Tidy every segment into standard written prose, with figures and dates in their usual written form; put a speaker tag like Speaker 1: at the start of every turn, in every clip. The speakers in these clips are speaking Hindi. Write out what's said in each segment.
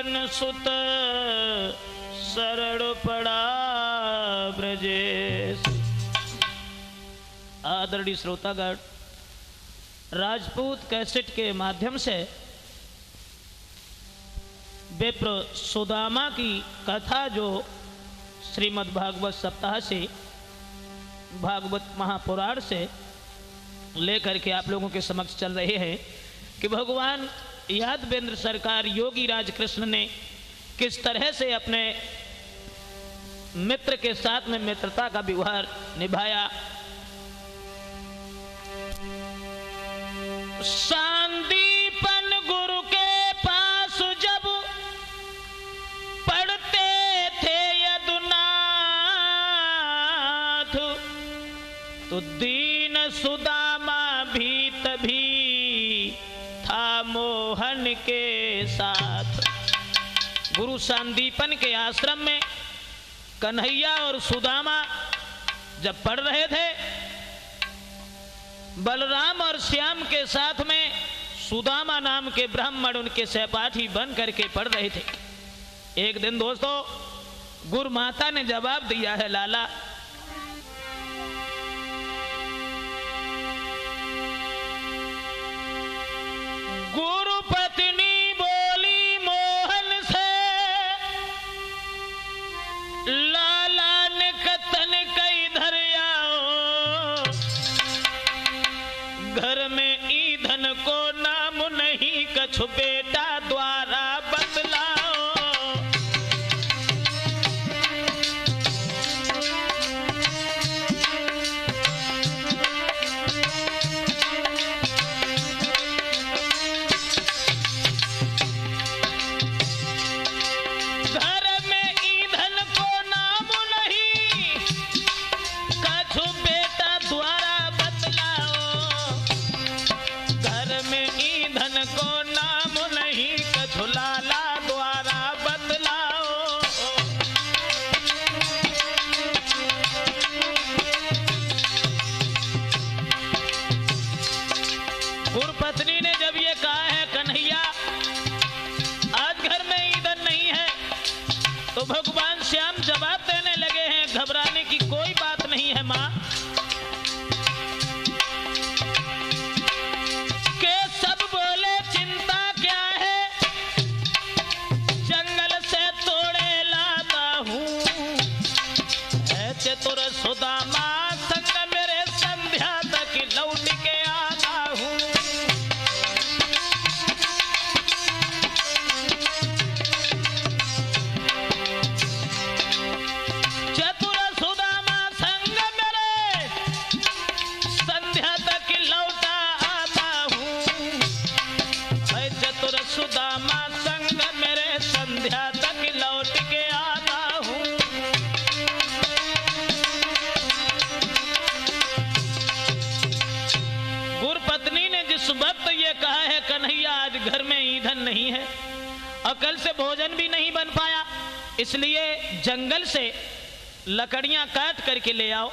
Speaker 1: पवन सुत शरण पड़ा ब्रजेश। आदरणीय श्रोतागण, राजपूत कैसेट के माध्यम से विप्र सुदामा की कथा जो श्रीमद् भागवत सप्ताह से भागवत महापुराण से लेकर के आप लोगों के समक्ष चल रहे हैं कि भगवान यादवेंद्र सरकार योगी राज कृष्ण ने किस तरह से अपने मित्र के साथ में मित्रता का व्यवहार निभाया। सांदीपन गुरु के पास जब पढ़ते थे यदुनाथ, तो दीन सुदामा भी तभी था मोहन के साथ। गुरु सांदीपन के आश्रम में कन्हैया और सुदामा जब पढ़ रहे थे, बलराम और श्याम के साथ में सुदामा नाम के ब्राह्मण उनके सहपाठी बन करके पढ़ रहे थे। एक दिन दोस्तों गुरु माता ने जवाब दिया है, लाला गुरु पत्नी बोली मोहन से, लाला ने कतन कई धर आओ, घर में ईंधन को नाम नहीं, कछु बेटा द्वारा बदलाओ। गुरुपत्नी ने जब ये कहा है कन्हैया आज घर में ईंधन नहीं है, तो भगवान श्याम जवाब देने लगे हैं, घबराने की कोई बात नहीं है माँ, के सब बोले चिंता क्या है, जंगल से तोड़े लाता हूँ, है चतुर सुदामा संग मेरे संध्या तक लौट के आता हूँ। सुदामा संग मेरे संध्या तक लौट के आता हूँ। गुरुपत्नी ने जिस वक्त ये कहा है कन्हैया आज घर में ईंधन नहीं है और कल से भोजन भी नहीं बन पाया, इसलिए जंगल से लकड़ियां काट करके ले आओ,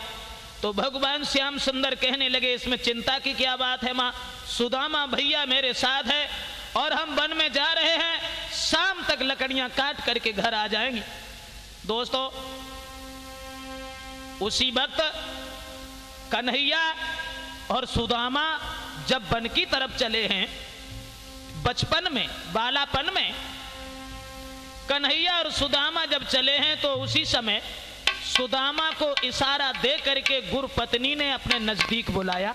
Speaker 1: तो भगवान श्याम सुंदर कहने लगे इसमें चिंता की क्या बात है माँ, सुदामा भैया मेरे साथ है और हम वन में जा रहे हैं, शाम तक लकड़ियां काट करके घर आ जाएंगे। दोस्तों उसी वक्त कन्हैया और सुदामा जब वन की तरफ चले हैं, बचपन में बालापन में कन्हैया और सुदामा जब चले हैं, तो उसी समय सुदामा को इशारा दे करके गुरुपत्नी ने अपने नजदीक बुलाया।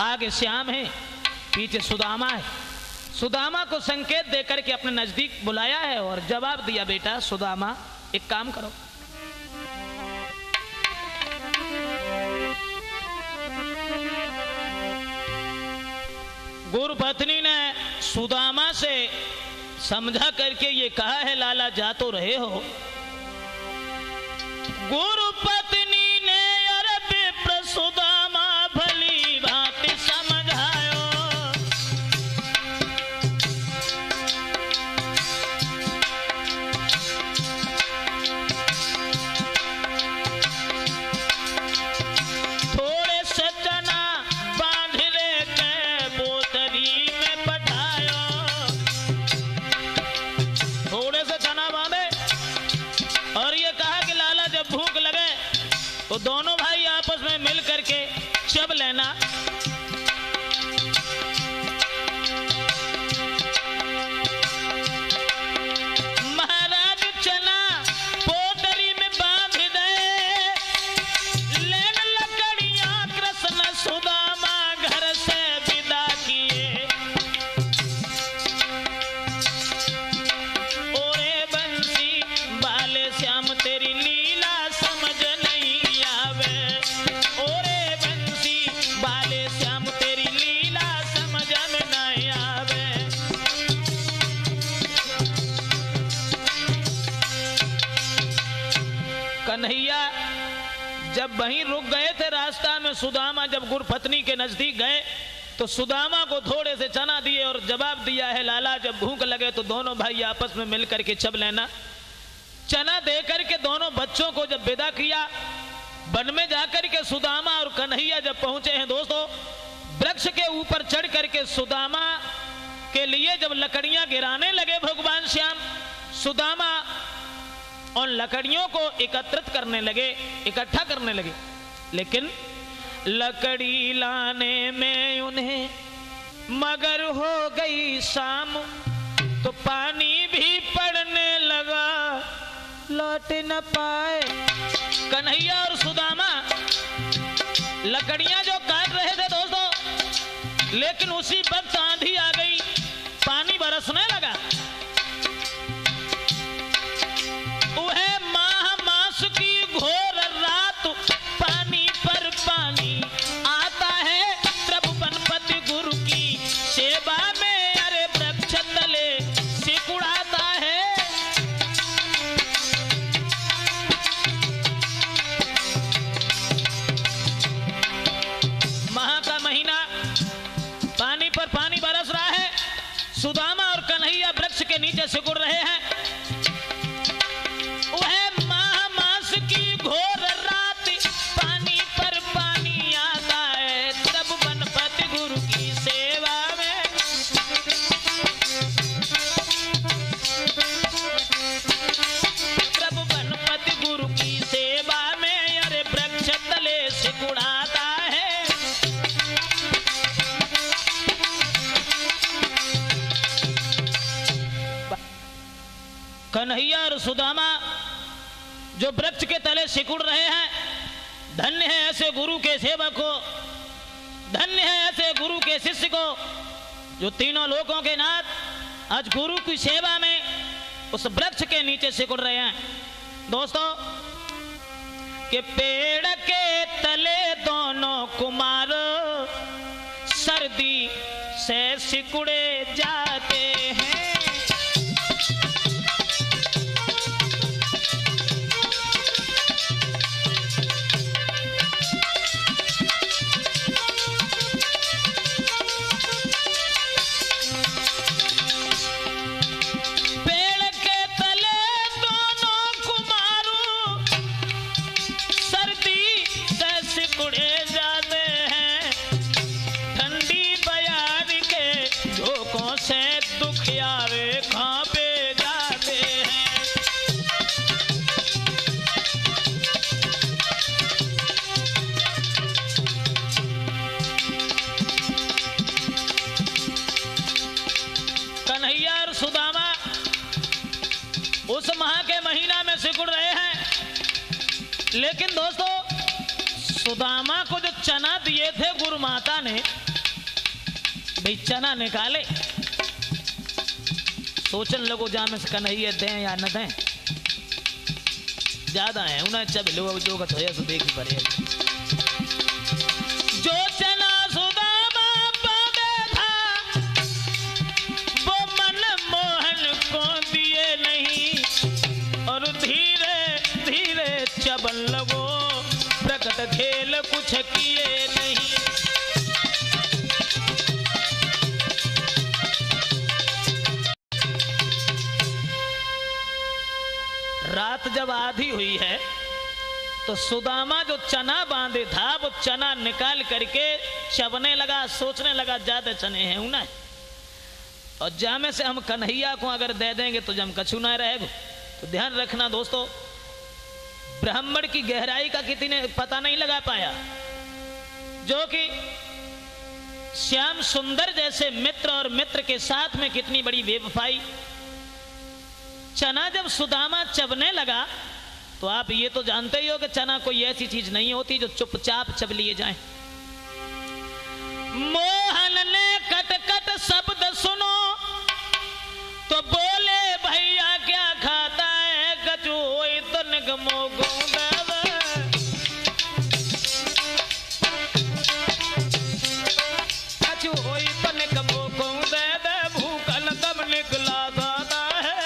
Speaker 1: आगे श्याम है, पीछे सुदामा है, सुदामा को संकेत देकर के अपने नजदीक बुलाया है और जवाब दिया, बेटा सुदामा एक काम करो, गुरुपत्नी ने सुदामा से समझा करके ये कहा है, लाला जा तो रहे हो। गुरुपत्नी ने अरे विप्र सुदामा भली भांति समझायो, थोड़े से चना बांध लेते बोतरी में पठायो, जब वहीं रुक गए थे रास्ता में, सुदामा जब गुरपत्नी के नजदीक गए तो सुदामा को थोड़े से चना दिए और जवाब दिया है, लाला जब भूख लगे तो दोनों भाई आपस में मिल करके चब लेना। चना दे करके दोनों बच्चों को जब विदा किया, वन में जाकर के सुदामा और कन्हैया जब पहुंचे हैं दोस्तों, वृक्ष के ऊपर चढ़ करके सुदामा के लिए जब लकड़ियां गिराने लगे भगवान श्याम, सुदामा और लकड़ियों को एकत्रित करने लगे, इकट्ठा करने लगे। लेकिन लकड़ी लाने में उन्हें मगर हो गई शाम, तो पानी भी पड़ने लगा, लौट न पाए। कन्हैया और सुदामा लकड़ियां जो काट रहे थे दोस्तों, लेकिन उसी वक्त आंधी आ गई, पानी बरसने लगा। वह माह मास की घोर रात, पानी पर पानी आता है, प्रभु बनपति गुरु की सेवा में, अरे वृक्ष तले सिकुड़ाता है। माह का महीना, पानी पर पानी बरस रहा है, सुदामा और कन्हैया वृक्ष के नीचे सिकुड़ रहे हैं। वह माह मास की घोर रात, पानी पर पानी आता है, तब बनपति गुरु की सेवा में। प्रभु बनपति गुरु की सेवा में, अरे वृक्ष तले सिकुड़ाता है। कन्हैया और सुदामा जो वृक्ष के तले सिकुड़ रहे हैं, धन्य है ऐसे गुरु के सेवक को, धन्य है ऐसे गुरु के शिष्य को, जो तीनों लोकों के नाथ आज गुरु की सेवा में उस वृक्ष के नीचे सिकुड़ रहे हैं। दोस्तों, कि पेड़ के तले दोनों कुमार सर्दी से सिकुड़े जाते हैं। उस माह के महीना में सिकुड़ रहे हैं। लेकिन दोस्तों, सुदामा को जो चना दिए थे गुरु माता ने, भाई चना निकाले, सोचन लगो जामे से कन्हैया दें या न दें, ज्यादा है उन्हें चब लो जो का थोड़ा सा देखी पड़े। जो चना सुदामा पावे था, वो मन मोहन को दिए नहीं, और धीरे धीरे चबन लगो, प्रकट खेल कुछ किए नहीं। रात जब आधी हुई है तो सुदामा जो चना बांधे था वो चना निकाल करके चबने लगा, सोचने लगा ज्यादा चने हैं उन्हें, और जामे से हम कन्हैया को अगर दे देंगे तो जम कछु ना रहेगा। तो ध्यान रखना दोस्तों, ब्राह्मण की गहराई का किसी ने पता नहीं लगा पाया, जो कि श्याम सुंदर जैसे मित्र और मित्र के साथ में कितनी बड़ी बेवफाई। चना जब सुदामा चबने लगा तो आप ये तो जानते ही हो कि चना कोई ऐसी चीज नहीं होती जो चुपचाप चब लिए जाए। मोहन ने कट कट शब्द सुनो तो बोले, भैया क्या खाता है कछु होई तो निगमो गोंदव, कछु होई तो निगमो गोंदव, भूखल दम निकला दादा है।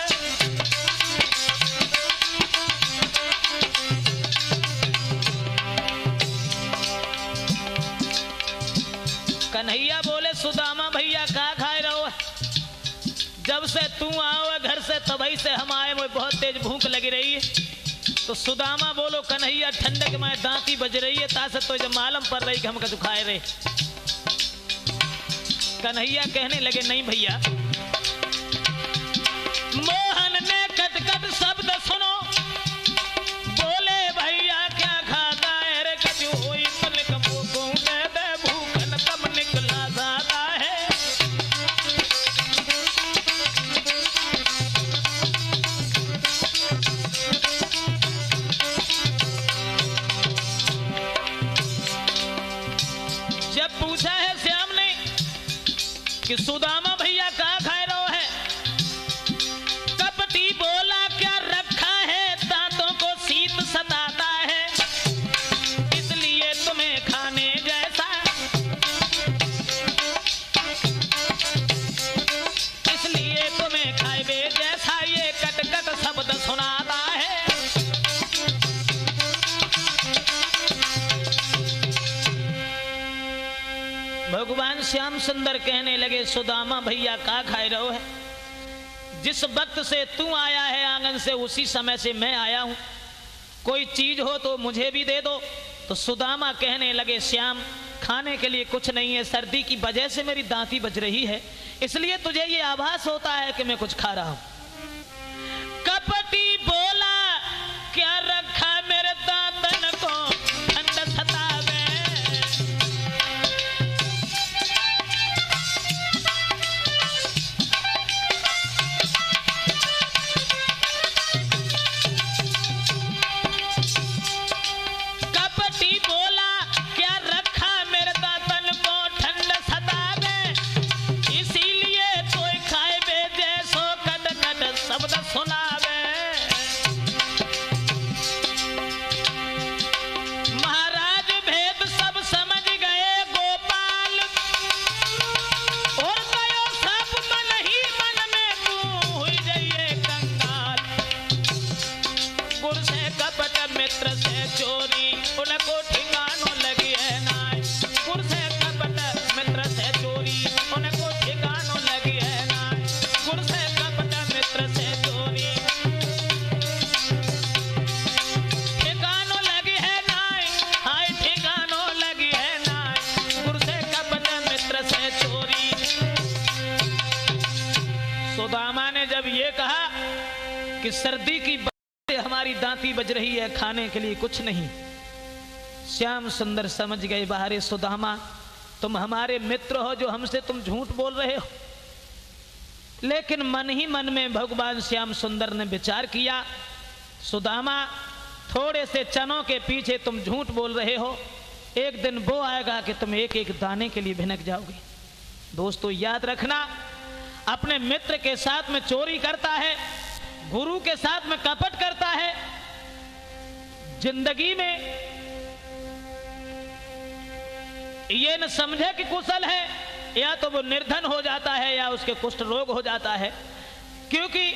Speaker 1: कन्हैया बोले सुदामा भैया का खाए रहो, जब से तू आओ घर से तभी से हम आए, मुझे बहुत तेज भूख लगी रही है। तो सुदामा बोलो कन्हैया ठंडक में दांती बज रही है, तासे तो जब मालूम पड़ रही कि हम कछु खाए रहे। कन्हैया कहने लगे नहीं भैया। मोहन ने कट कट शब्द सुनो, बोले भैया क्या खाता है रे, कछु होई मलिक मुको दे दे, भूखन तब निकला जाता है। जब पूछा है श्याम ने कि सुदामा भैया कहा खाए रहो है, कपटी बोला क्या रखा है, दांतों को शीत सताता है, इसलिए तुम्हें खाने जैसा, इसलिए तुम्हें खाए जैसा ये कट कट शब्द सुनाता है। भगवान श्याम सुंदर कहने लगे सुदामा भैया का खाए रहो है, जिस वक्त से तू आया है आंगन से उसी समय से मैं आया हूं, कोई चीज हो तो मुझे भी दे दो। तो सुदामा कहने लगे श्याम खाने के लिए कुछ नहीं है, सर्दी की वजह से मेरी दांती बज रही है, इसलिए तुझे ये आभास होता है कि मैं कुछ खा रहा हूं। कपटी बोला क्या रखा मेरे दांतन को ठंड सतावे, सुदामा ने जब ये कहा कि सर्दी की हमारी दांती बज रही है, खाने के लिए कुछ नहीं, श्याम सुंदर समझ गए बाहरे सुदामा तुम हमारे मित्र हो, जो हमसे तुम झूठ बोल रहे हो। लेकिन मन ही मन में भगवान श्याम सुंदर ने विचार किया, सुदामा थोड़े से चनों के पीछे तुम झूठ बोल रहे हो, एक दिन वो आएगा कि तुम एक एक दाने के लिए भिनक जाओगे। दोस्तों याद रखना, अपने मित्र के साथ में चोरी करता है, गुरु के साथ में कपट करता है, जिंदगी में ये न समझे कि कुशल है, या तो वो निर्धन हो जाता है या उसके कुष्ठ रोग हो जाता है, क्योंकि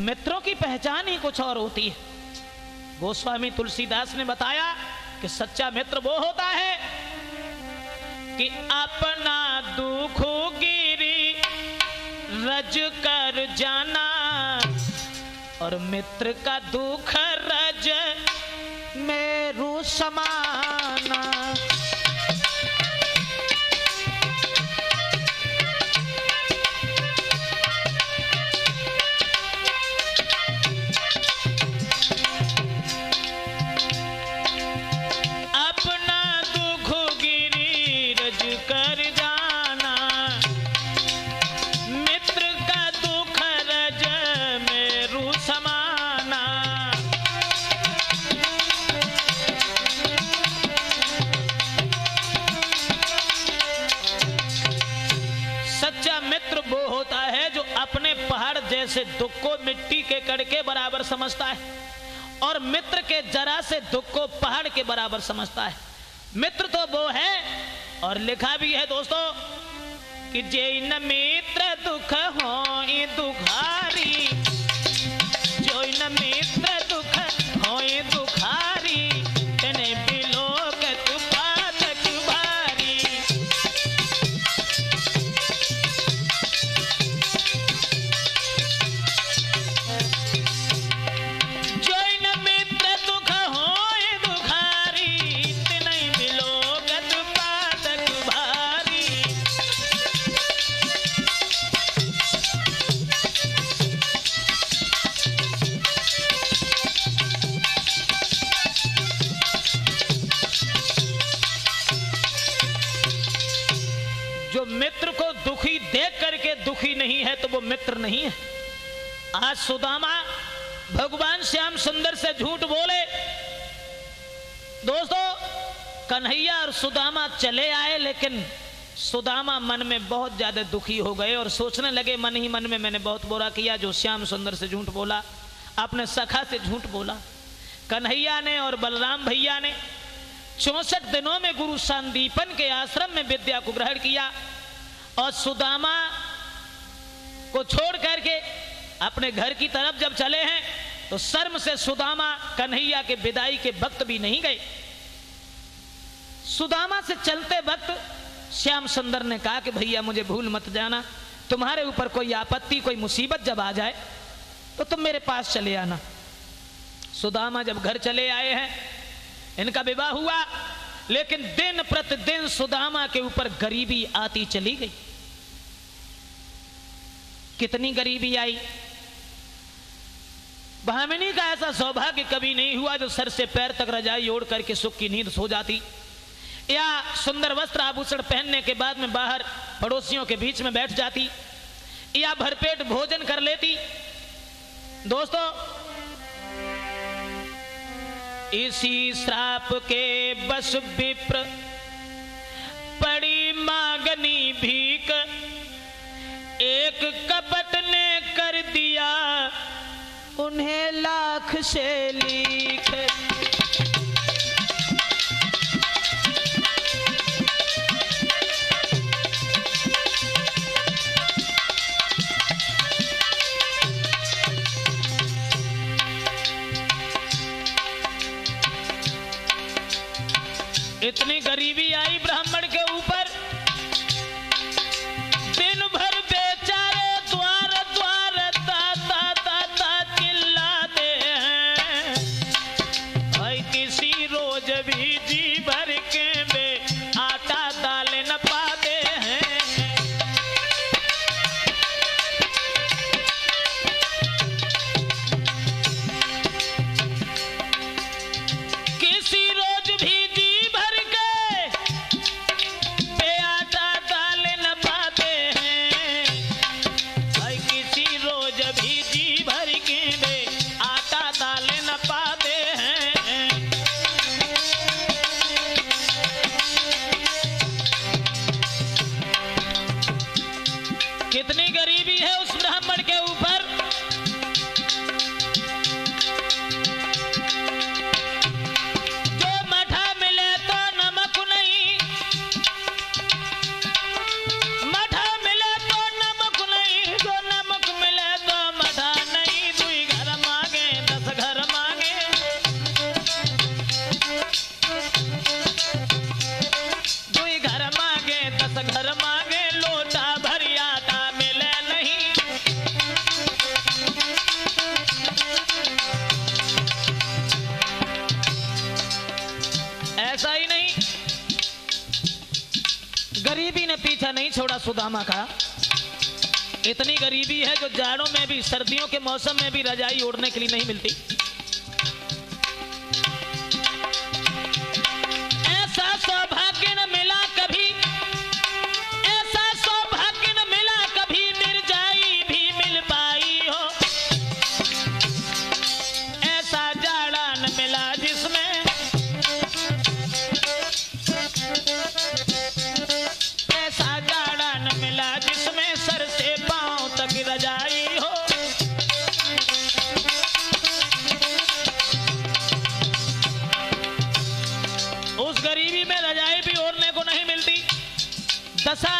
Speaker 1: मित्रों की पहचान ही कुछ और होती है। गोस्वामी तुलसीदास ने बताया कि सच्चा मित्र वो होता है कि अपना दुख गिरी रज कर जाना, और मित्र का दुख रज मेरु समाना। अपने पहाड़ जैसे दुख को मिट्टी के कण के बराबर समझता है, और मित्र के जरा से दुख को पहाड़ के बराबर समझता है। मित्र तो वो है, और लिखा भी है दोस्तों कि जैन मित्र दुख होई दुखारी, जैन मित्र दुख होई दुखारी, तने बिलोक तुपात कुभारी। जो मित्र को दुखी देख करके दुखी नहीं है तो वो मित्र नहीं है। आज सुदामा भगवान श्याम सुंदर से झूठ बोले। दोस्तों, कन्हैया और सुदामा चले आए, लेकिन सुदामा मन में बहुत ज्यादा दुखी हो गए और सोचने लगे मन ही मन में, मैंने बहुत बुरा किया जो श्याम सुंदर से झूठ बोला, अपने सखा से झूठ बोला। कन्हैया ने और बलराम भैया ने 64 दिनों में गुरु संदीपन के आश्रम में विद्या को ग्रहण किया और सुदामा को छोड़ करके अपने घर की तरफ जब चले हैं तो शर्म से सुदामा कन्हैया के विदाई के वक्त भी नहीं गए। सुदामा से चलते वक्त श्याम सुंदर ने कहा कि भैया मुझे भूल मत जाना, तुम्हारे ऊपर कोई आपत्ति कोई मुसीबत जब आ जाए तो तुम मेरे पास चले आना। सुदामा जब घर चले आए हैं, इनका विवाह हुआ, लेकिन दिन प्रतिदिन सुदामा के ऊपर गरीबी आती चली गई। कितनी गरीबी आई। भामिनी का ऐसा सौभाग्य कभी नहीं हुआ जो सर से पैर तक रजाई ओढ़ करके सुख की नींद सो जाती, या सुंदर वस्त्र आभूषण पहनने के बाद में बाहर पड़ोसियों के बीच में बैठ जाती, या भरपेट भोजन कर लेती। दोस्तों, इसी श्राप के बस विप्र पड़ी मांगनी भीख, एक कपट ने कर दिया उन्हें लाख से लीक। इतनी गरीबी आई ब्राह्मण के ऊपर, दिन भर बेचारे द्वार द्वार ता ता ता ता चिल्लाते हैं। भाई किसी रोज भी जी भर के बे आटा दाल न पाते हैं। किसी रोज भी कितनी गरीबी है उस ब्राह्मण के ऊपर। जो मठा मिले तो नमक नहीं, मठा मिले तो नमक नहीं, जो नमक मिले तो मठा नहीं। दुई घर मांगे 10 घर मांगे, दुई घर मांगे 10 घर मांगे, लोटा भरिया ऐसा ही नहीं, गरीबी ने पीछा नहीं छोड़ा सुदामा का। इतनी गरीबी है जो जाड़ों में भी, सर्दियों के मौसम में भी रजाई ओढ़ने के लिए नहीं मिलती। ऐसा सौभाग्य न मिला कभी, ऐसा सौभाग्य न मिला कभी, निर्जाई भी मिल पाई हो। ऐसा जाड़ा न मिला जिसमें, ऐसा जाड़ा न मिला जिसमें सर से पांव तक रजाई हो। उस गरीबी में रजाई भी ओढ़ने को नहीं मिलती। दशा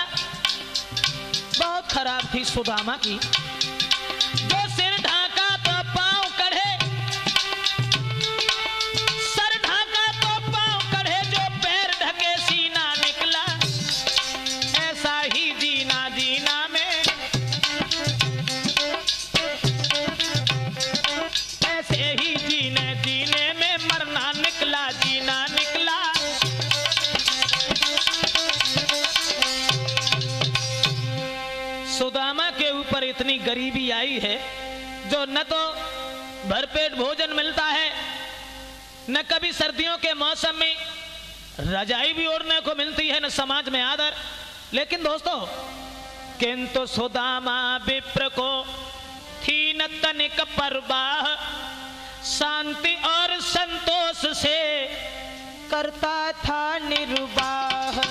Speaker 1: बहुत खराब थी सुदामा की। जो सिर ढाका तो पांव कढ़े, सर ढाका तो पांव कढ़े, जो पैर ढके सीना निकला। ऐसा ही जीना जीना में, ऐसे ही जीने जीने में मरना निकला, जीना निकला। सुदामा के ऊपर इतनी गरीबी आई है जो न तो भरपेट भोजन मिलता है, न कभी सर्दियों के मौसम में रजाई भी ओढ़ने को मिलती है, न समाज में आदर। लेकिन दोस्तों, किंतु सुदामा विप्र को थी न तनिक परवाह, शांति और संतोष से करता था निर्वाह।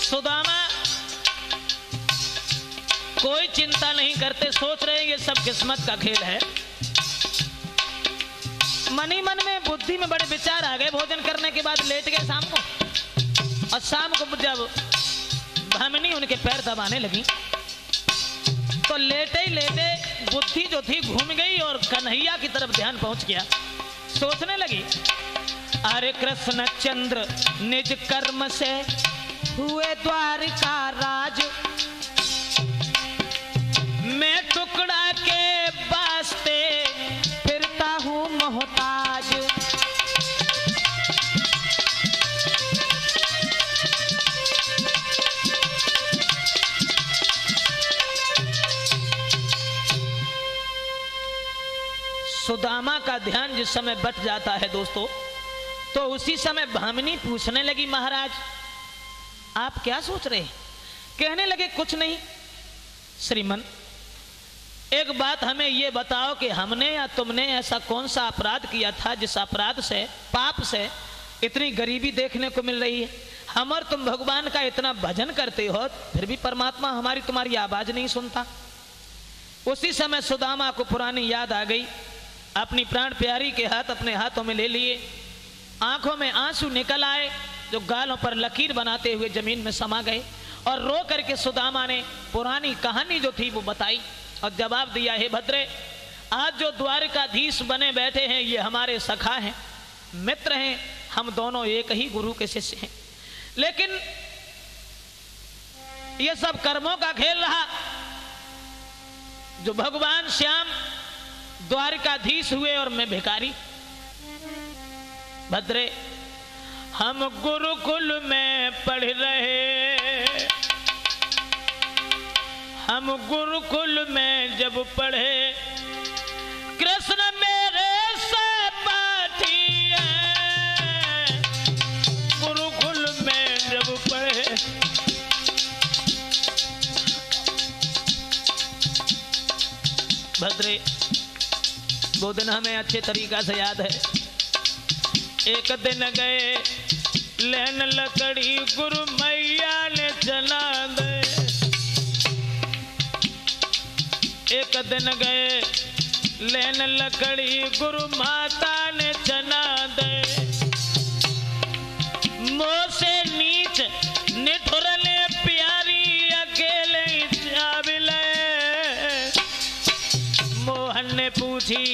Speaker 1: सुदामा कोई चिंता नहीं करते, सोच रहे हैं ये सब किस्मत का खेल है। मन ही मन में बुद्धि में बड़े विचार आ गए। भोजन करने के बाद लेट गए शाम को, और शाम को जब भामिनी उनके पैर दबाने लगी तो लेटे ही लेटे बुद्धि जो थी घूम गई और कन्हैया की तरफ ध्यान पहुंच गया। सोचने लगी, अरे कृष्ण चंद्र निज कर्म से हुए द्वारिका राज, मैं टुकड़ा के वास्ते फिरता हूँ मोहताज। सुदामा का ध्यान जिस समय बट जाता है दोस्तों, तो उसी समय भामिनी पूछने लगी, महाराज आप क्या सोच रहे हैं? कहने लगे, कुछ नहीं श्रीमन, एक बात हमें ये बताओ कि हमने या तुमने ऐसा कौन सा अपराध किया था जिस अपराध से, पाप से इतनी गरीबी देखने को मिल रही है। हम और तुम भगवान का इतना भजन करते हो, फिर भी परमात्मा हमारी तुम्हारी आवाज नहीं सुनता। उसी समय सुदामा को पुरानी याद आ गई, अपनी प्राण प्यारी के हाथ अपने हाथों में ले लिए, आंखों में आंसू निकल आए जो गालों पर लकीर बनाते हुए जमीन में समा गए, और रो करके सुदामा ने पुरानी कहानी जो थी वो बताई और जवाब दिया, हे भद्रे, आज जो द्वारकाधीश बने बैठे हैं ये हमारे सखा हैं, मित्र हैं, हम दोनों एक ही गुरु के शिष्य हैं, लेकिन ये सब कर्मों का खेल रहा। जो भगवान श्याम द्वारकाधीश हुए और मैं भिखारी। भद्रे, हम गुरुकुल में पढ़ रहे, हम गुरुकुल में जब पढ़े, कृष्ण मेरे सहपाठी हैं, गुरुकुल में जब पढ़े। भद्रे, वो दिन हमें अच्छे तरीका से याद है। एक दिन गए लेन लकड़ी, गुरु मैया ने जला दे। एक दिन गए लेन लकड़ी, गुरु माता ने जना दे। मोह से नीच निठुरले प्यारी, अकेले चावले। मोहन ने पूछी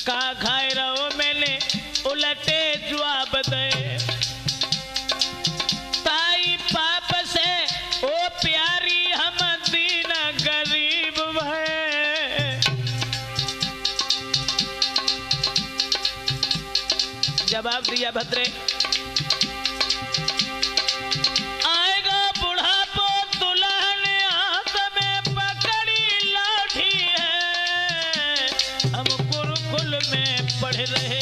Speaker 1: का खाए रहो, मैंने उलटे जवाब दे। ताई पाप से ओ प्यारी, हम दीन गरीब है। जवाब दिया, भद्रे, आएगा बुढ़ापो, दुल्हन हाथ में पकड़ी लाठी है। हम गुरुकुल में पढ़ रहे,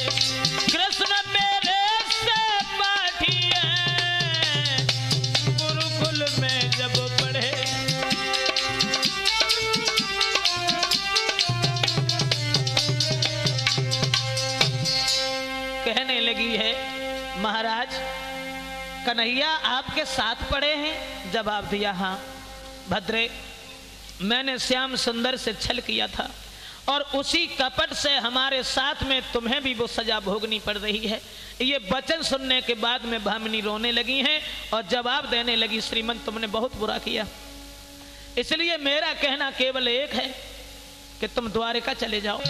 Speaker 1: कृष्ण मेरे सहपाठी हैं, गुरुकुल में जब पढ़े। कहने लगी है, महाराज कन्हैया आपके साथ पढ़े हैं? जवाब दिया, हाँ। भद्रे, मैंने श्याम सुंदर से छल किया था और उसी कपट से हमारे साथ में तुम्हें भी वो सजा भोगनी पड़ रही है। ये वचन सुनने के बाद में भामिनी रोने लगी हैं और जवाब देने लगी, श्रीमन तुमने बहुत बुरा किया, इसलिए मेरा कहना केवल एक है कि तुम द्वारिका चले जाओ।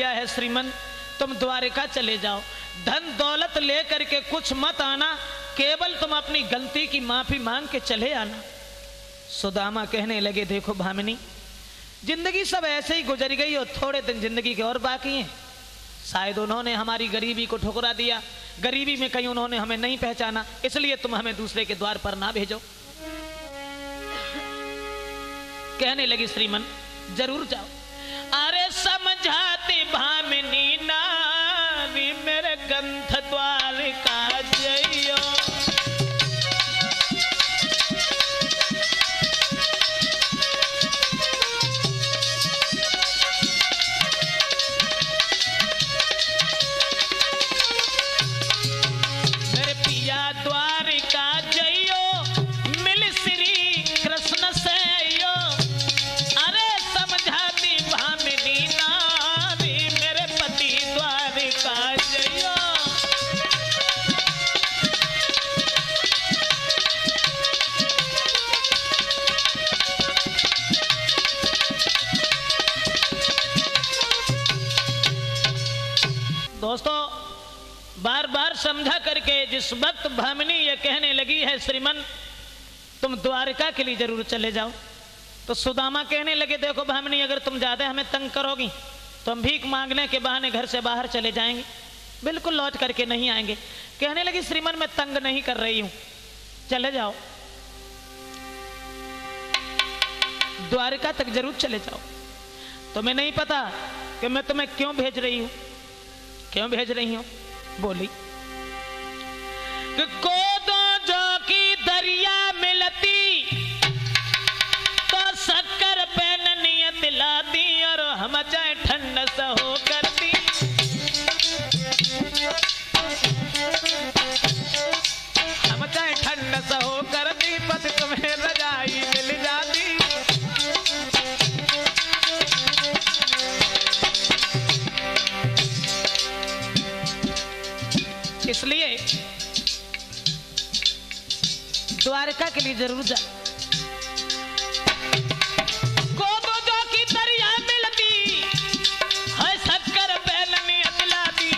Speaker 1: लिया है श्रीमन, तुम द्वारिका चले जाओ, धन दौलत लेकर के कुछ मत आना, केवल तुम अपनी गलती की माफी मांग के चले आना। सुदामा कहने लगे, देखो भामिनी, जिंदगी सब ऐसे ही गुजर गई और थोड़े दिन जिंदगी के और बाकी हैं। शायद उन्होंने हमारी गरीबी को ठुकरा दिया, गरीबी में कहीं उन्होंने हमें नहीं पहचाना, इसलिए तुम हमें दूसरे के द्वार पर ना भेजो। कहने लगी श्रीमन, जरूर जाओ। अरे समझाती भामिनी नारी, मेरे गंध द्वारिका जइयो। दोस्तों, बार बार समझा करके जिस वक्त भामिनी ये कहने लगी है, श्रीमन तुम द्वारिका के लिए जरूर चले जाओ, तो सुदामा कहने लगे, देखो भामिनी, अगर तुम ज्यादा हमें तंग करोगी तो हम भीख मांगने के बहाने घर से बाहर चले जाएंगे, बिल्कुल लौट करके नहीं आएंगे। कहने लगी, श्रीमन मैं तंग नहीं कर रही हूं, चले जाओ, द्वारिका तक जरूर चले जाओ। तुम्हें नहीं पता कि मैं तुम्हें क्यों भेज रही हूं, क्यों भेज रही हूं? बोली, कोदो जो की दरिया मिलती तो शक्कर पे नियत लाती, और हम चाहे ठंड सहो करती। हम चाहे ठंड सहो करती, पद तुम्हें रजाई मिल जाती। इसलिए द्वारका के लिए जरूर जा। कोदो जो की दरिया मिलती है, शक्कर पहलनी अतलाती,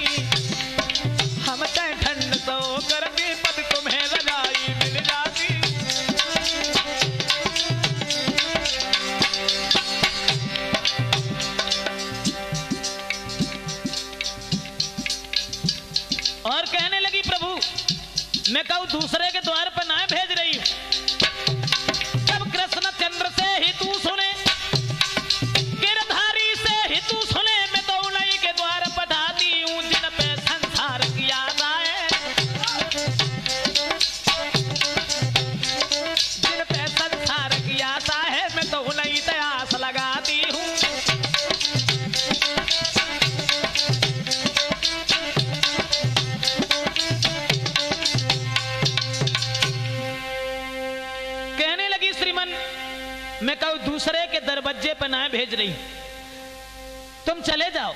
Speaker 1: हम चाहे ठंड सो करती, पद तुम्हें रजाई मिल जाती। और कहने लगी, प्रभु मैं कहूं दूसरे के द्वार पर ना भेज रही हूं, जब कृष्ण चंद्र से हितू सुने, गिरधारी से हितू सुने, मैं तो उन्हीं के द्वार पठाती हूं जिन पे संसार की याद आए, जिन पे संसार की आशा है, मैं तो उन्हीं से आस लगाती हूं। मैं कहूं दूसरे के दरवाजे पर ना भेज रही, तुम चले जाओ,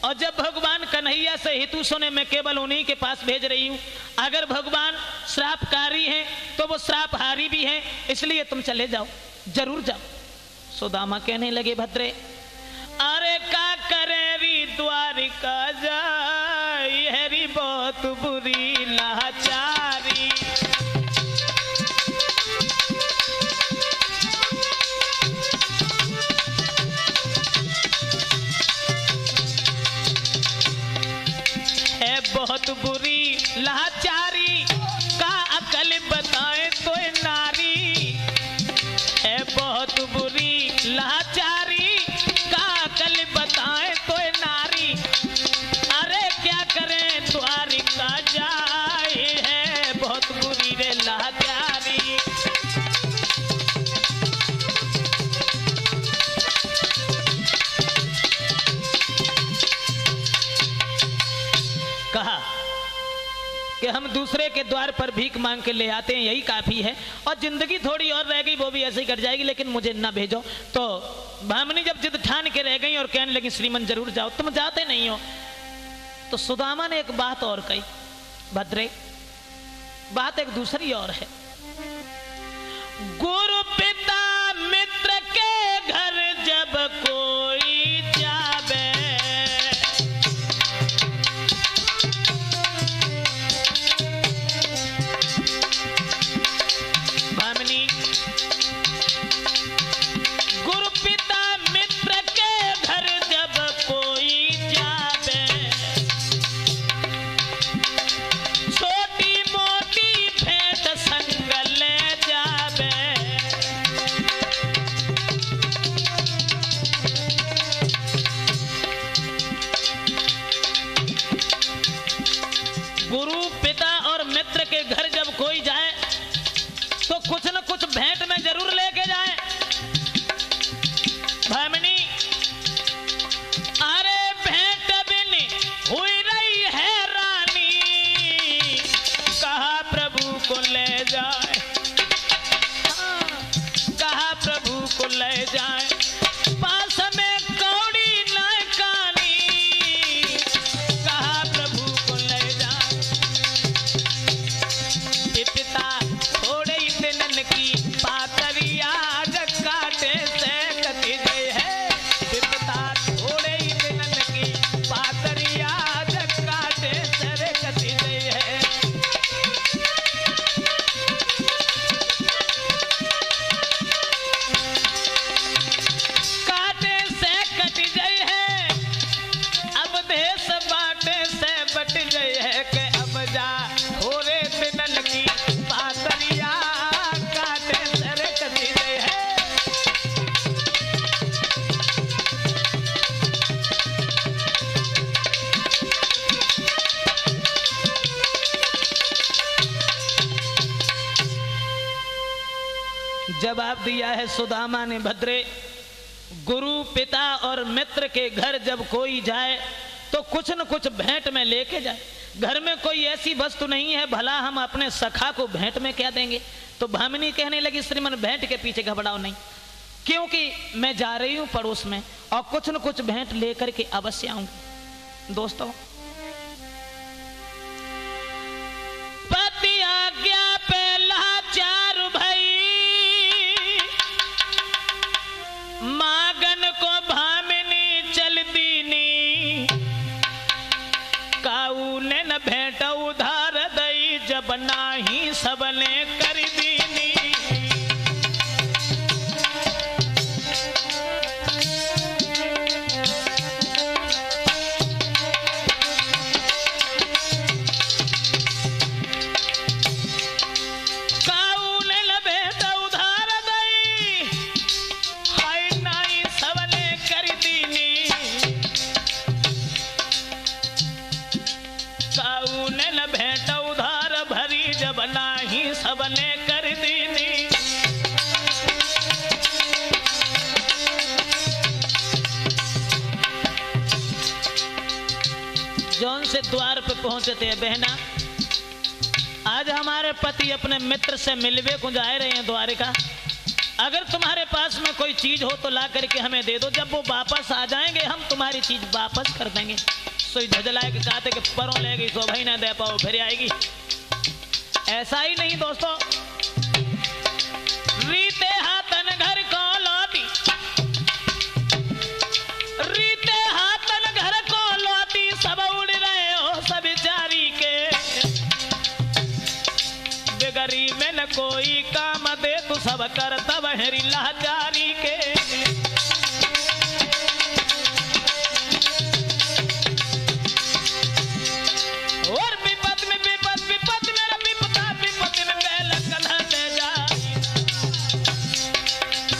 Speaker 1: और जब भगवान कन्हैया से हितू सुने, मैं केवल उन्हीं के पास भेज रही हूं। अगर भगवान श्रापकारी हैं तो वो श्रापहारी भी हैं, इसलिए तुम चले जाओ, जरूर जाओ। सुदामा कहने लगे, भद्रे अरे का करे री द्वारिका जाई, हरी बहुत बुरी लाचारी। बहुत बुरी लाचारी, का अकल बताए तो नारी है, बहुत बुरी लाचारी, का अकल बताए तो नारी। अरे क्या करें द्वारिका जाए, है बहुत बुरी रे लाचारी। कहा कि हम दूसरे के द्वार पर भीख मांग के ले आते हैं, यही काफी है, और जिंदगी थोड़ी और रह गई वो भी ऐसे ही कट जाएगी, लेकिन मुझे ना भेजो। तो भामिनी जब जिद ठान के रह गई और कहने लगी, श्रीमन जरूर जाओ, तुम जाते नहीं हो। तो सुदामा ने एक बात और कही, भद्रे बात एक दूसरी और है। गुरु पिता मित्र के घर जब कोई जावे, जवाब दिया है सुदामा ने, भद्रे, गुरु पिता और मित्र के घर जब कोई जाए तो कुछ न कुछ भेंट में लेके जाए। घर में कोई ऐसी वस्तु नहीं है, भला हम अपने सखा को भेंट में क्या देंगे। तो भामिनी कहने लगी, श्रीमन भेंट के पीछे घबराओ नहीं, क्योंकि मैं जा रही हूं पड़ोस में और कुछ न कुछ भेंट लेकर के अवश्य आऊंगी। दोस्तों, पति आज्ञा पे लाचार भई, मागन को भामिनी चल दीनी, काऊ ने न भेंट उधार दई, जब नाही सबने कर दीनी। सबने कर दीनी। जौन से द्वार पे पहुंचते हैं, बहना आज हमारे पति अपने मित्र से मिलवे को जा रहे हैं द्वारिका, अगर तुम्हारे पास में कोई चीज हो तो ला करके हमें दे दो, जब वो वापस आ जाएंगे हम तुम्हारी चीज वापस कर देंगे। सोई झजलाए के कहते कि परों ले गई सो भाई ना दे पाओ फिर आएगी। ऐसा ही नहीं दोस्तों, रीते हाथन घर को लौटी, रीते हाथन घर को लौटी, सब उड़ रहे हो सब चारी के, बिगड़ी में न कोई काम दे तू सब कर तब हरी लाचारी के। और विपद में विपद, विपद मेरा विपदा, विपद में पहला कन्हा दे जा,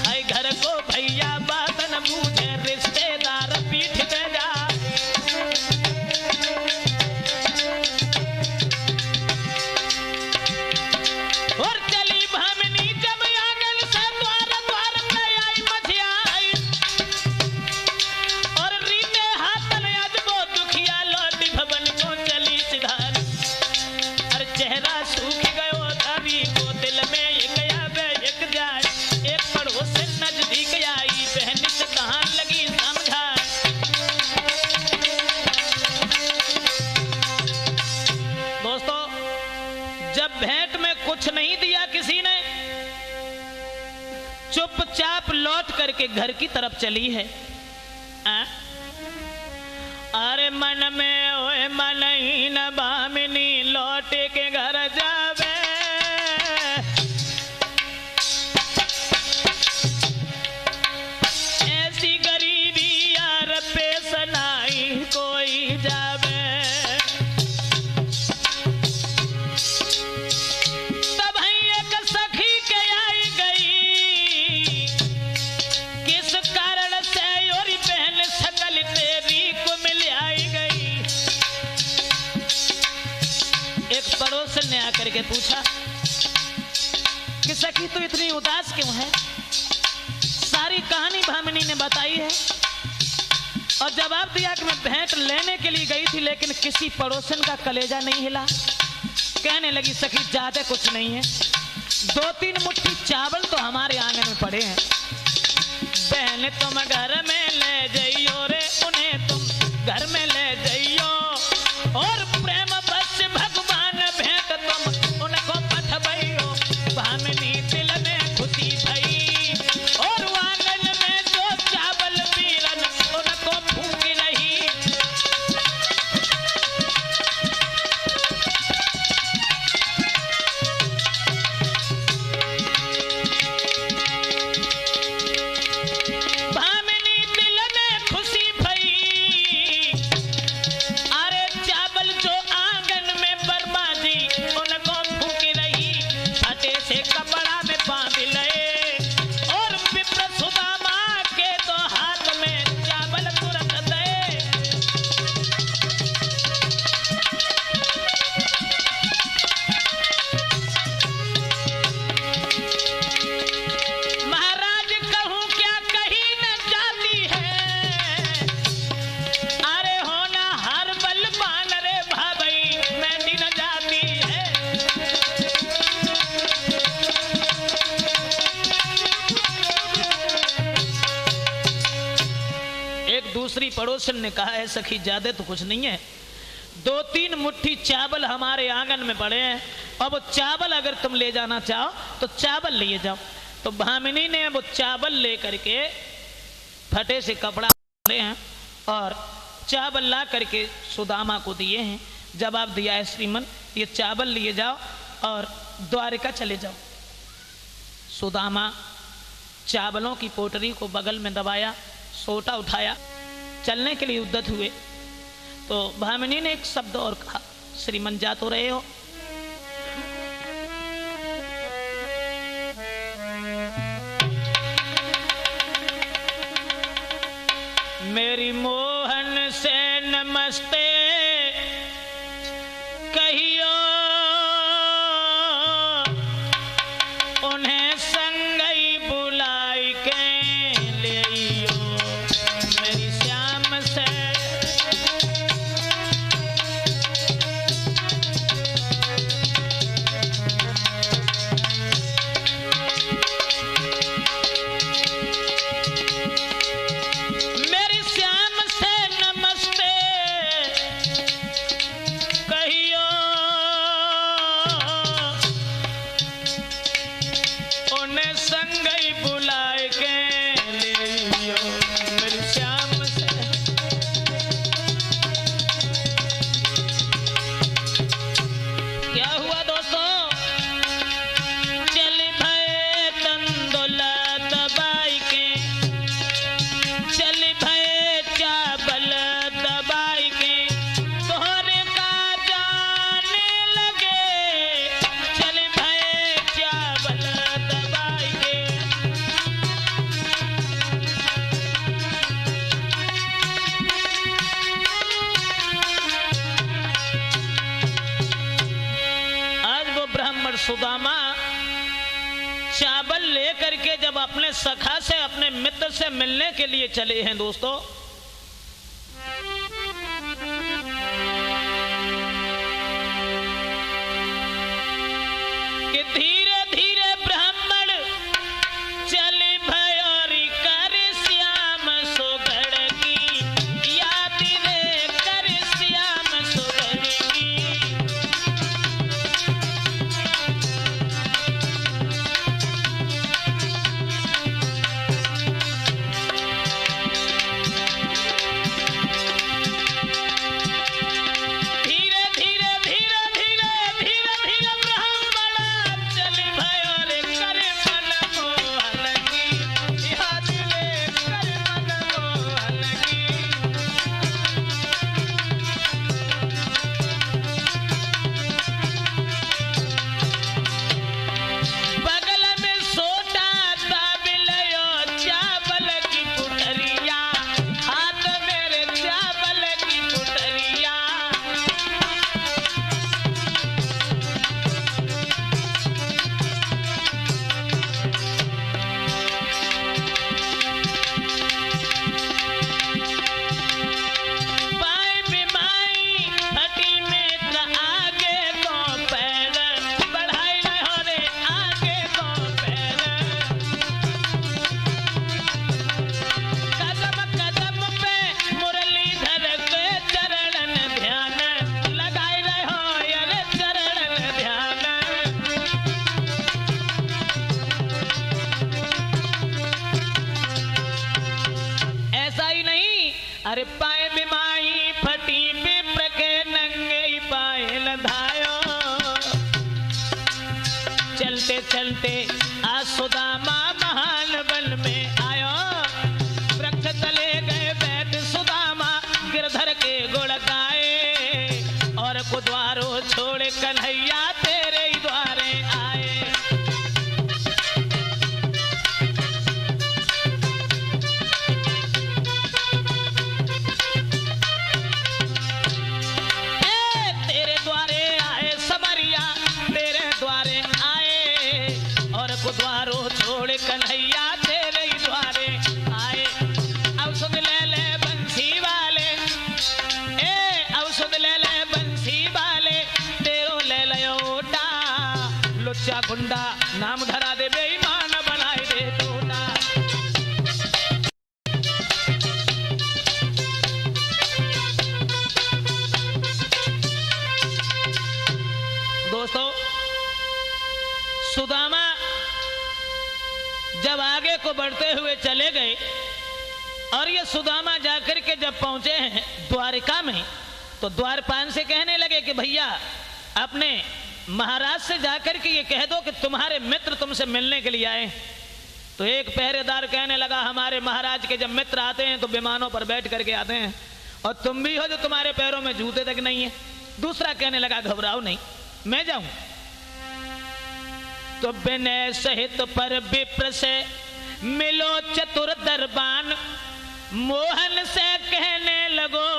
Speaker 1: हाय घर को भैया बात न बूझे, रिश्तेदार पीठ दे जा। और चली भामिनी जब आंगन से द्वार द्वार पे आई मझिया आई, और रीते हाथन आज वो दुखिया लौटी भवन को चली सिधार। अरे चेहरा सूख गयो धरी को, दिल में एक आवे एक जाए, एक पड़ोस से नजदीक आई, बहन से कहाँ लगी समझा। दोस्तों, जब भेंट में कुछ नहीं दिया किसी ने, चुपचाप लौट करके घर की तरफ चली है। अरे मन में ओए मन ही न भामिनी, लौट के घर जावे, ऐसी गरीबी यार पेश नहीं कोई जावे। तब एक सखी के आई गई, किस कारण से और बहन सकल तेरी को मिल आई गई। एक पड़ोसन ने आकर के पूछा कि सखी तू इतनी उदास क्यों है। सारी कहानी भामिनी ने बताई है और जवाब दिया कि मैं भेंट लेने के लिए गई थी, लेकिन किसी पड़ोसन का कलेजा नहीं हिला। कहने लगी सखी ज्यादा कुछ नहीं है, 2-3 मुट्ठी चावल तो हमारे आंगन में पड़े हैं, बहन तुम घर में ले जाइयो रे, उन्हें तुम घर में ले जाइयो, और प्रेम बस भगवान भेंट तुम उनको पठबइयो। भामिनी दिल में खुशी भई, और आंगन में जो चावल पीरन उनको फूंक रही। भामिनी दूसरी पड़ोसन ने कहा है सखी ज्यादा तो कुछ नहीं है, 2-3 मुट्ठी चावल हमारे आंगन में पड़े हैं, अब चावल अगर तुम ले जाना चाहो तो चावल लिए जाओ। तो भामिनी ने वो चावल ले करके फटे से कपड़ा पकड़े हैं और चावल ला करके सुदामा को दिए हैं। जवाब दिया है श्रीमन ये चावल लिए जाओ और द्वारिका चले जाओ। सुदामा चावलों की पोटरी को बगल में दबाया, सोटा उठाया, चलने के लिए उद्यत हुए। तो भामिनी ने एक शब्द और कहा, श्रीमन जा तो रहे हो, मेरी मोहन से नमस्ते कहियो, उन्हें संगई बुलाई के ले आइयो, मेरी श्याम से सुदामा चावल लेकर के जब अपने सखा से अपने मित्र से मिलने के लिए चले हैं दोस्तों, कि धीरे धीरे ब्राह्मण चले भयोरी कर श्याम सुगड़ की याद रे कर श्याम सुगड़ की। अरे पाए बिमाई फटी पिपर के नंगे पाए लधायो, चलते चलते आज सुदामा महान वन में आयो, वृक्ष तले गए बैठ सुदामा गिरधर के गुण गाए, और कुद्वारो छोड़े कन्हैया तेरे ही द्वारे आए। द्वारो छोड़े कन्हैया तेरे ही द्वारे आए। औषध ले ले बंसी वाले, औषध ले ले बंसी वाले, तेरो ले लयोटा, लुच्चा गुंडा नाम धरा दे बेईमान बनाए दे टोटा। जब आगे को बढ़ते हुए चले गए और ये सुदामा जाकर के जब पहुंचे हैं द्वारिका में, तो द्वारपाल से कहने लगे कि भैया अपने महाराज से जाकर के ये कह दो कि तुम्हारे मित्र तुमसे मिलने के लिए आए। तो एक पहरेदार कहने लगा हमारे महाराज के जब मित्र आते हैं तो विमानों पर बैठ करके आते हैं, और तुम भी हो जो तुम्हारे पैरों में जूते तक नहीं है। दूसरा कहने लगा घबराओ नहीं, मैं जाऊं। तो विनय सहित पर विप्र से मिलो चतुर दरबान, मोहन से कहने लगो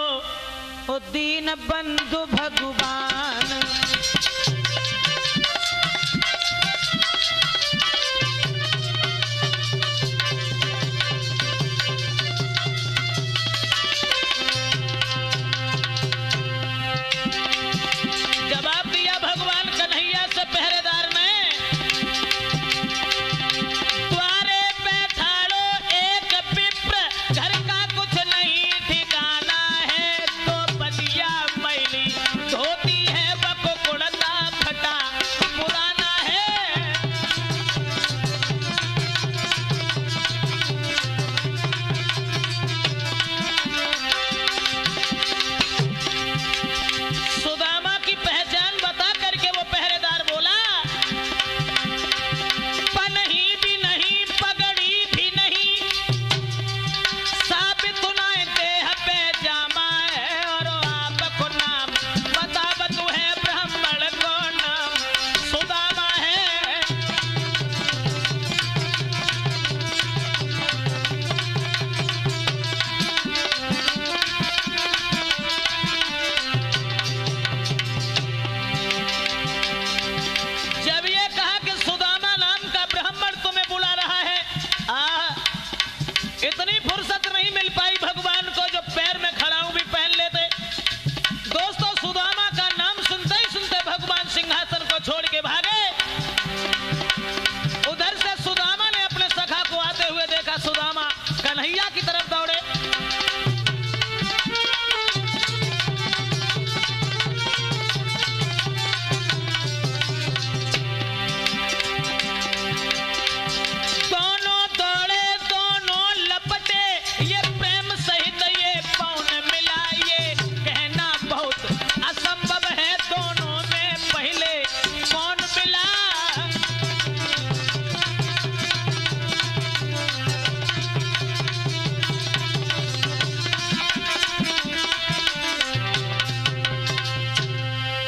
Speaker 1: ओ दीन बंधु भगवान। जवाब दिया भगवान कन्हैया से पहरेदार ने, द्वारे बैठाड़ो एक विप्र, घर का कुछ नहीं ठिकाना है, तो बलिया मैली धोती है बप कुड़ता फटा पुराना है। सुदामा की पहचान बता करके वो पहरेदार बोला, पनही भी नहीं पगड़ी भी नहीं, साबित सुनाए देह पे जामा है, और आपको नाम बतावत है ब्राह्मण को नाम सुदामा है। जब ये कहा कि सुदामा नाम का ब्राह्मण तुम्हें बुला रहा है, इतनी फुर्सत नहीं मिल पाई भगवान को जो पैर में खड़ाऊ भी पहन लेते। दोस्तों सुदामा का नाम सुनते ही सुनते भगवान सिंहासन को छोड़ के भागे। उधर से सुदामा ने अपने सखा को आते हुए देखा, सुदामा कन्हैया की तरफ दौड़े। दोनों दौड़े दोनों लपटे, ये प्रेम सहित ये पौन मिला, ये कहना बहुत असंभव है, दोनों में पहले कौन मिला।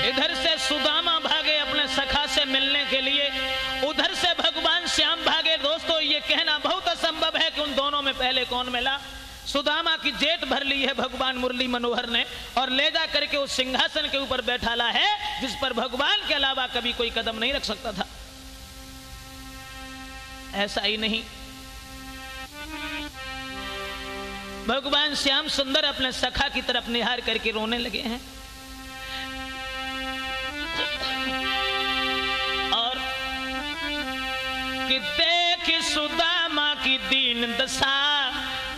Speaker 1: इधर से सुदामा भागे अपने सखा से मिलने के लिए, उधर से भगवान श्याम भागे। दोस्तों ये कहना बहुत असंभव है कि उन दोनों में पहले कौन मिला। सुदामा की जेट भर ली है भगवान मुरली मनोहर ने, और ले जा करके उस सिंहासन के ऊपर बैठाला है जिस पर भगवान के अलावा कभी कोई कदम नहीं रख सकता था। ऐसा ही नहीं, भगवान श्याम सुंदर अपने सखा की तरफ निहार करके रोने लगे हैं, और कि देख सुदामा की दीन दशा,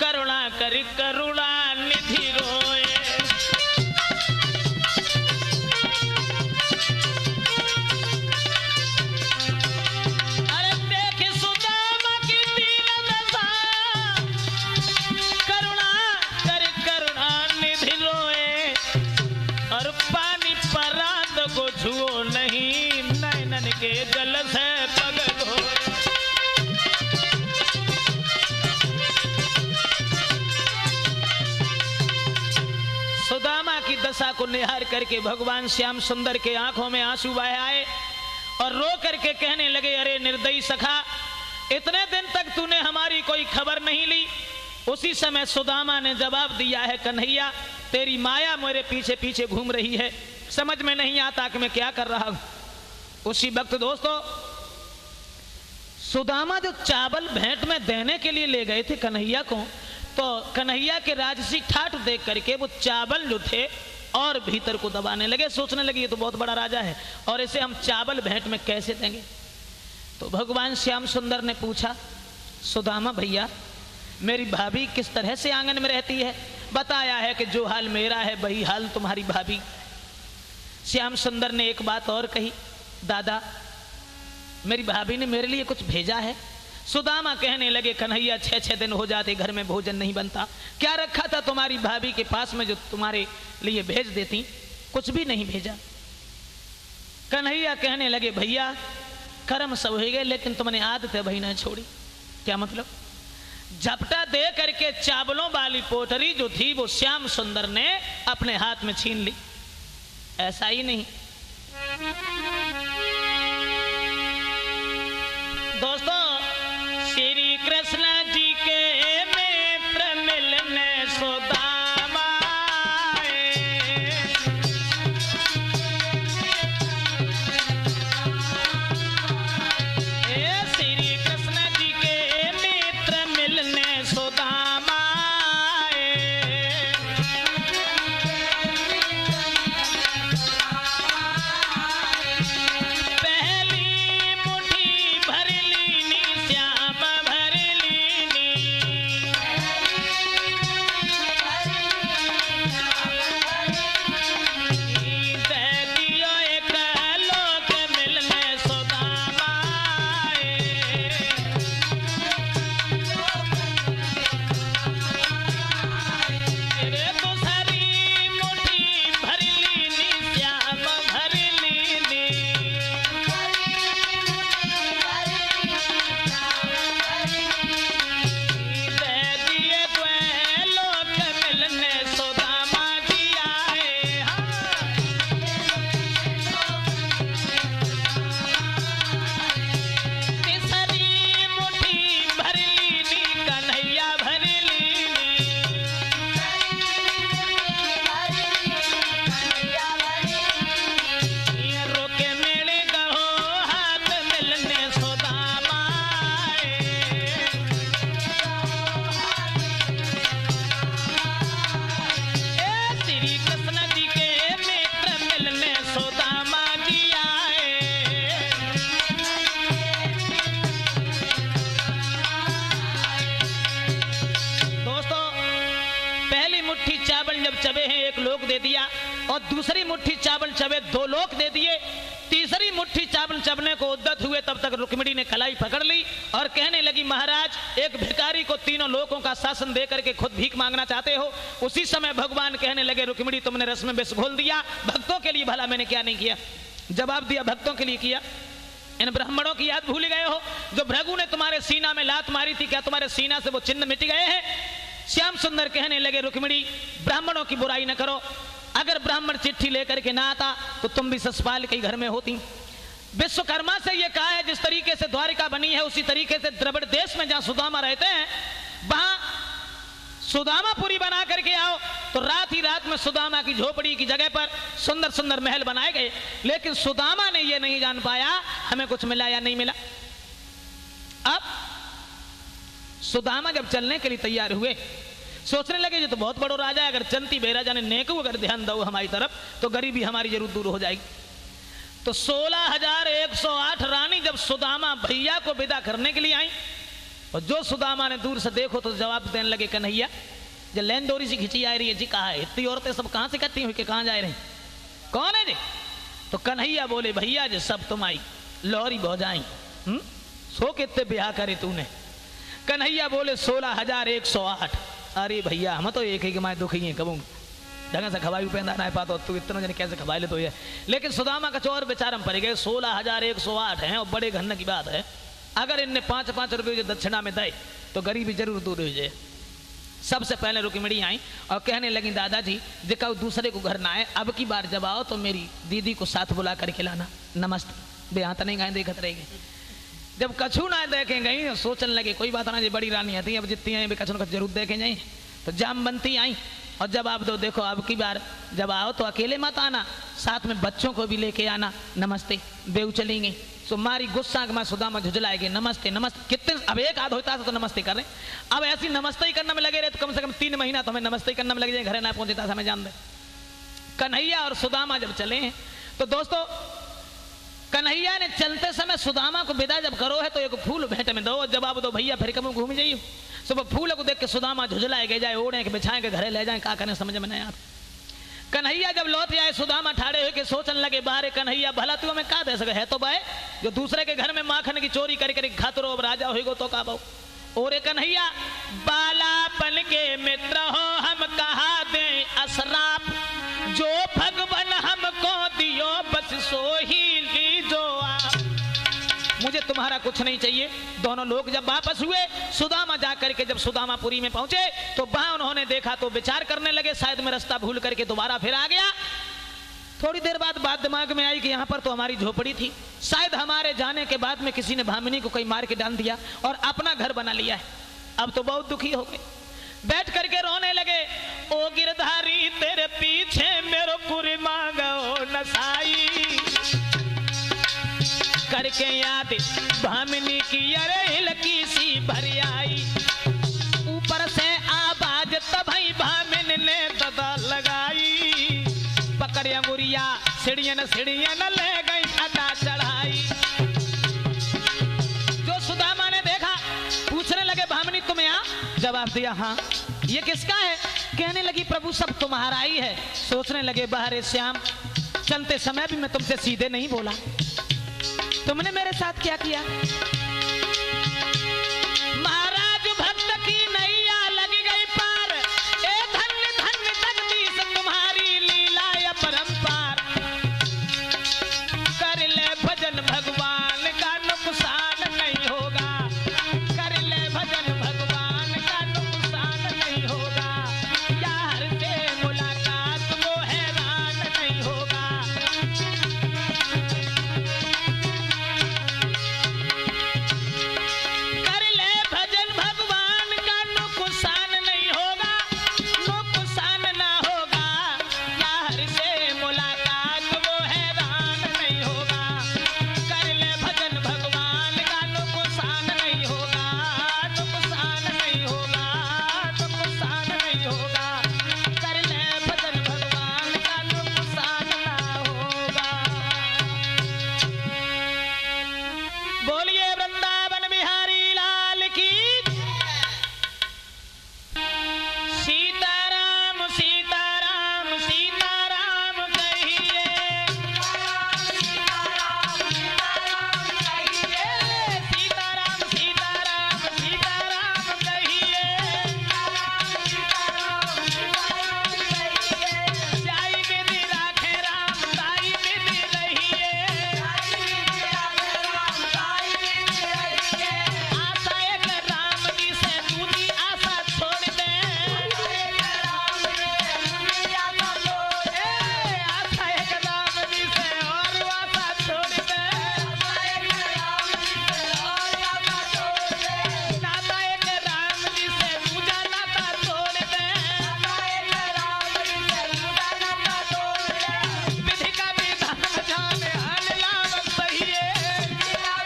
Speaker 1: करुणा कर करुणा निधि रोए। अरे देख सुदामा की दीन दशा, करुणा कर करुणा निधि रोए, और पानी परात को छुओ नहीं, नैनन के जल से पग धोए। सुदामा की दशा को निहार करके भगवान श्याम सुंदर के आंखों में आंसू बह आए, और रो करके कहने लगे, अरे निर्दयी सखा, इतने दिन तक तूने हमारी कोई खबर नहीं ली। उसी समय सुदामा ने जवाब दिया है, कन्हैया तेरी माया मेरे पीछे पीछे घूम रही है, समझ में नहीं आता कि मैं क्या कर रहा हूं। उसी वक्त दोस्तों सुदामा जो चावल भेंट में देने के लिए ले गए थे कन्हैया को, तो कन्हैया के राजसी ठाठ देख करके वो चावल जो थे और भीतर को दबाने लगे। सोचने लगे ये तो बहुत बड़ा राजा है और इसे हम चावल भेंट में कैसे देंगे। तो भगवान श्याम सुंदर ने पूछा, सुदामा भैया मेरी भाभी किस तरह से आंगन में रहती है? बताया है कि जो हाल मेरा है वही हाल तुम्हारी भाभी। श्याम सुंदर ने एक बात और कही, दादा मेरी भाभी ने मेरे लिए कुछ भेजा है। सुदामा कहने लगे कन्हैया 6-6 दिन हो जाते घर में भोजन नहीं बनता, क्या रखा था तुम्हारी भाभी के पास में जो तुम्हारे लिए भेज देती? कुछ भी नहीं भेजा। कन्हैया कहने लगे भैया कर्म सब हो गए, लेकिन तुमने आदत है भाई ना छोड़ी। क्या मतलब? झपटा दे करके चावलों वाली पोटरी जो थी वो श्याम सुंदर ने अपने हाथ में छीन ली। ऐसा ही नहीं दोस्तों, श्री कृष्ण जी के मित्र मिलने सुदामा श्री कृष्ण जी के मित्र मिलने सुदामा चबे हैं 1 लोक दे दिया, और दूसरी मुट्ठी चावल चबे 2 लोक दे दिए। तीसरी मुट्ठी चावल चबने को उद्यत हुए तब तक रुक्मिणी ने कलाई पकड़ ली और कहने लगी महाराज एक भिखारी को 3 लोकों का शासन दे करके खुद भीख मांगना चाहते हो? उसी समय भगवान कहने लगे रुक्मिणी तुमने रस में विष घोल दिया, भक्तों के लिए भला मैंने क्या नहीं किया? जवाब दिया भक्तों के लिए किया। इन ब्राह्मणों की याद भूल गए हो जो भृगु ने तुम्हारे सीना में लात मारी थी, क्या तुम्हारे सीना से वो चिन्ह मिट गए हैं? श्याम सुंदर कहने लगे रुक्मिणी ब्राह्मणों की बुराई न करो, अगर ब्राह्मण चिट्ठी लेकर के ना आता तो तुम भी ससपाल के घर में होती। विश्वकर्मा से ये कहा है जिस तरीके से द्वारिका बनी है उसी तरीके से द्रविड़ देश में जहां सुदामा रहते हैं वहां सुदामापुरी बना करके आओ। तो रात ही रात में सुदामा की झोपड़ी की जगह पर सुंदर सुंदर महल बनाए गए, लेकिन सुदामा ने यह नहीं जान पाया हमें कुछ मिला या नहीं मिला। अब सुदामा जब चलने के लिए तैयार हुए सोचने लगे ये तो बहुत बड़ा राजा है, अगर चंती बेराजा ने नेकू अगर ध्यान दो हमारी तरफ तो गरीबी हमारी जरूर दूर हो जाएगी। तो 16,108 रानी जब सुदामा भैया को विदा करने के लिए आई और जो सुदामा ने दूर से देखो तो जवाब देने लगे कन्हैया जो लैन डोरी से खिंची आ रही है जी, कहा है इतनी औरतें सब कहां से इकट्ठी हुई कि कहां जा रही, कौन है जी? तो कन्हैया बोले भैया जी सब तुम आई लौरी भौजाई सो कितने ब्याह करे तूने? कन्हैया बोले 16,108। अरे भैया हम तो एक ही के माए दुखी हैं कबूंग ढंग से खवाई पहना ना पाता तू इतना जन कैसे खवाई ले तो ये। लेकिन सुदामा का चोर बेचारम पड़ गए 16,108 हैं और बड़े घन्न की बात है, अगर इनने 5-5 रुपये जो दक्षिणा में दे तो गरीबी जरूर दूर हो जाए। सबसे पहले रुक्मिणी आई और कहने लगी दादाजी देखा दूसरे को घर ना आए, अब की बार जब आओ तो मेरी दीदी को साथ बुला कर खिलाना। नमस्ते बेहा तो नहीं गाय देखत रहेगी। जब कछु ना देखें गई सोचने लगे कोई बात ना जी बड़ी रानी आती अब जितनी आई कछु न जरूर देखें जाए। तो जामवंती आई और जब आप देखो अब की बार जब आओ तो अकेले मत आना, साथ में बच्चों को भी लेके आना। नमस्ते बेऊ चलेंगे तो मारी गुस्सा मैं सुदामा झुझलाएंगे नमस्ते नमस्ते कितने अब एक आध होता तो नमस्ते कर रहे, अब ऐसी नमस्ते ही करने में लगे रहे तो कम से कम 3 महीना तो हमें नमस्ते करने में लग जाए, घर ना पहुंचता हमें जान दे। कन्हैया और सुदामा जब चले हैं तो दोस्तों कन्हैया ने चलते समय सुदामा को विदा जब करो है तो एक फूल भेंट में दो, जवाब दो भैया फिर कब घूम जाइए। सुबह फूल को देख के सुदामा झुझलाए गए जाए ओढ़े के बिछाए के घरे ले जाए, क्या करें समझ में नहीं आता। कन्हैया जब लौट आए, सुदामा ठाड़े होके सोचने लगे, बारे कन्हैया भला तू हमें का दे सके है तो भाई जो दूसरे के घर में माखन की चोरी करके खातरो अब राजा होगो तो का बहु। और कन्हैया बालापन के मित्र हो हम कहा दे अशराप, जो भगवान हमको दियो बस सो ही लीजो आप, मुझे तुम्हारा कुछ नहीं चाहिए। दोनों लोग जब वापस हुए, सुदामा जाकर के जब सुदामापुरी में पहुंचे तो वहां उन्होंने देखा तो विचार करने लगे, शायद मैं रास्ता भूल करके दोबारा फिर आ गया। थोड़ी देर बाद बात दिमाग में आई कि यहाँ पर तो हमारी झोपड़ी थी, शायद हमारे जाने के बाद में किसी ने भामिनी को कहीं मार के डाल दिया और अपना घर बना लिया है। अब तो बहुत दुखी हो गए, बैठ करके रोने लगे। ओ गिरधारी तेरे पीछे मेरो कुरी मांगो नसाई, करके याद भामिनी की अरे हिलकी सी भर आई, ऊपर से आवाज तभी भामिन ने ददा लगाई, पकड़ अंगुरिया सीढ़ियन सीढ़ियन ले गई अदा चढ़ाई। जो सुदामा ने देखा पूछने लगे, भामिनी तुम यहाँ? जवाब दिया हाँ। ये किसका है? कहने लगी प्रभु सब तुम्हारा ही है। सोचने लगे बाहरे श्याम, चलते समय भी मैं तुमसे सीधे नहीं बोला, तुमने मेरे साथ क्या किया?